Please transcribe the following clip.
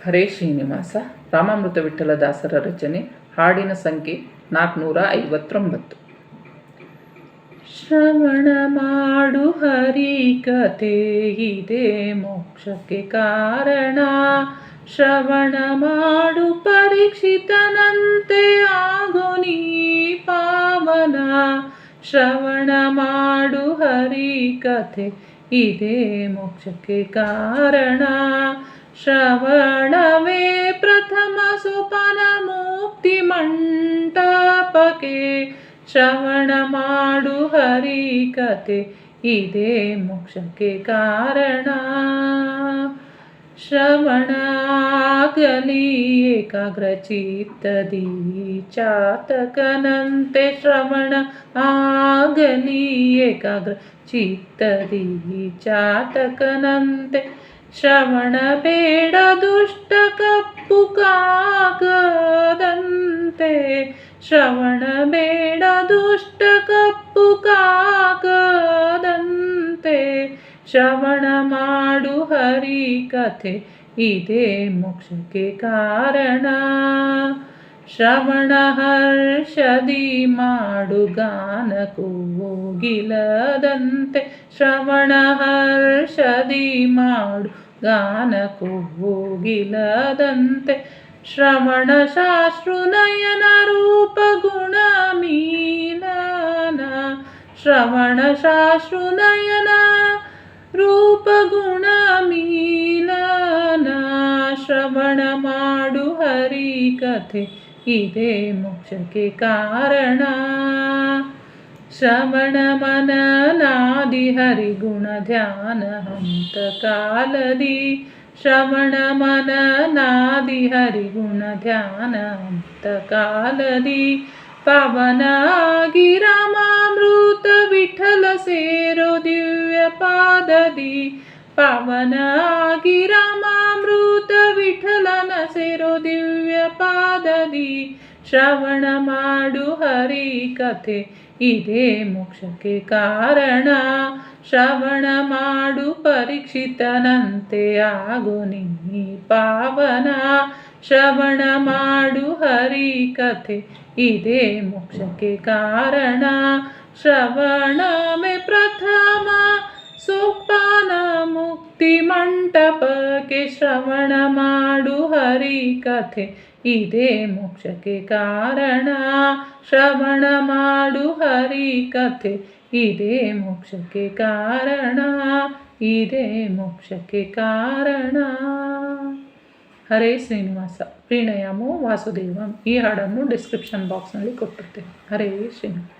ಹರೇ ಶ್ರೀನಿವಾಸ. ರಾಮಾಮೃತ ವಿಠಲದಾಸರ ರಚನೆ. ಹಾಡಿನ ಸಂಖ್ಯೆ 459. ಶ್ರವಣ ಮಾಡು ಹರಿ ಕಥೆ ಇದೆ ಮೋಕ್ಷಕ್ಕೆ ಕಾರಣ. ಶ್ರವಣ ಮಾಡು ಪರೀಕ್ಷಿತನಂತೆ ಆಗು ನೀ ಪಾವನ. ಶ್ರವಣ ಮಾಡು ಹರಿ ಕಥೆ ಇದೆ ಮೋಕ್ಷಕ್ಕೆ ಕಾರಣ. ಶ್ರವಣವೇ ಪ್ರಥಮ ಸೋಪಾನ ಮುಕ್ತಿ ಮಂಟಪಕ್ಕೆ. ಶ್ರವಣ ಮಾಡು ಹರಿ ಕಥೆ ಇದೆ ಮೋಕ್ಷಕ್ಕೆ ಕಾರಣ. ಶ್ರವಣ ಆಗಲಿ ಏಕಾಗ್ರ ಚಿತ್ತದಿ ಚಾತಕನಂತೆ. ಶ್ರವಣ ಆಗಲಿ ಏಕಾಗ್ರ ಚಿತ್ತದಿ ಚಾತಕನಂತೆ. ಶ್ರವಣ ಬೇಡ ದುಷ್ಟ ಕಪ್ಪು ಕಾಗದಂತೆ. ಶ್ರವಣ ಬೇಡ ದುಷ್ಟ ಕಪ್ಪು ಕಾಗದಂತೆ. ಶ್ರವಣ ಮಾಡು ಹರಿ ಕಥೆ ಇದೆ ಮೋಕ್ಷಕ್ಕೆ ಕಾರಣ. ಶ್ರವಣ ಹರ್ಷದಿ ಮಾಡು ಗಾನ ಕೋಗಿಲದಂತೆ. ಶ್ರವಣ ಹರ್ಷದಿ ಮಾಡು ಗಾನ ಕೋಗಿಲದಂತೆ. ಶ್ರವಣ ಶಾಶ್ರು ನಯನ ರೂಪ ಗುಣ ಮೀಲನ. ಶ್ರವಣ ಶಾಶ್ರು ನಯನ ರೂಪ ಗುಣ ಮೀಲನ. ಶ್ರವಣ ಮಾಡು ಹರಿ ಕಥೆ ಇದೆ ಮೋಕ್ಷಕ್ಕೆ ಕಾರಣ. ಶ್ರವಣ ಮನನಾದಿ ಹರಿಗುಣ ಧ್ಯಾನ ಹಂತ ಕಾಲದಿ. ಶ್ರವಣ ಮನನಾದಿ ಹರಿಗುಣ ಧ್ಯಾನ ಹಂತ ಕಾಲದಿ. ಪಾವನ ಆಗಿ ರಾಮಾಮೃತ ವಿಠಲ ಸೇರೋ ದಿವ್ಯ ಪಾದದಿ. ಪಾವನ ಆಗಿ ರಾಮಾಮೃತ ವಿಠಲನ ಸೇರೋ ದಿವ್ಯ ಪಾದದಿ. ಶ್ರವಣ ಮಾಡು ಹರಿ ಕಥೆ ಇದೆ ಮೋಕ್ಷಕ್ಕೆ ಕಾರಣ. ಶ್ರವಣ ಮಾಡು ಪರೀಕ್ಷಿತನಂತೆ ಆಗು ನೀ ಪಾವನ. ಶ್ರವಣ ಮಾಡು ಹರಿ ಕಥೆ ಇದೆ ಮೋಕ್ಷಕ್ಕೆ ಕಾರಣ. ಶ್ರವಣವೇ ಪ್ರಥಮ ಸೋಪಾನ ಮುಕ್ತಿ ಮಂಟಪಕ್ಕೆ. ಶ್ರವಣ ಮಾಡು ಹರಿ ಕಥೆ ಇದೆ ಮೋಕ್ಷಕ್ಕೆ ಕಾರಣ. ಶ್ರವಣ ಮಾಡು ಹರಿ ಕಥೆ ಇದೆ ಮೋಕ್ಷಕ್ಕೆ ಕಾರಣ. ಇದೆ ಮೋಕ್ಷಕ್ಕೆ ಕಾರಣ. ಹರೇ ಶ್ರೀನಿವಾಸ. ಪ್ರಣಯಮೋ ವಾಸುದೇವಂ. ಈ ಹಾಡನ್ನು ಡಿಸ್ಕ್ರಿಪ್ಷನ್ ಬಾಕ್ಸ್ನಲ್ಲಿ ಕೊಟ್ಟಿರ್ತೇನೆ. ಹರೇ ಶ್ರೀನಿವಾಸ.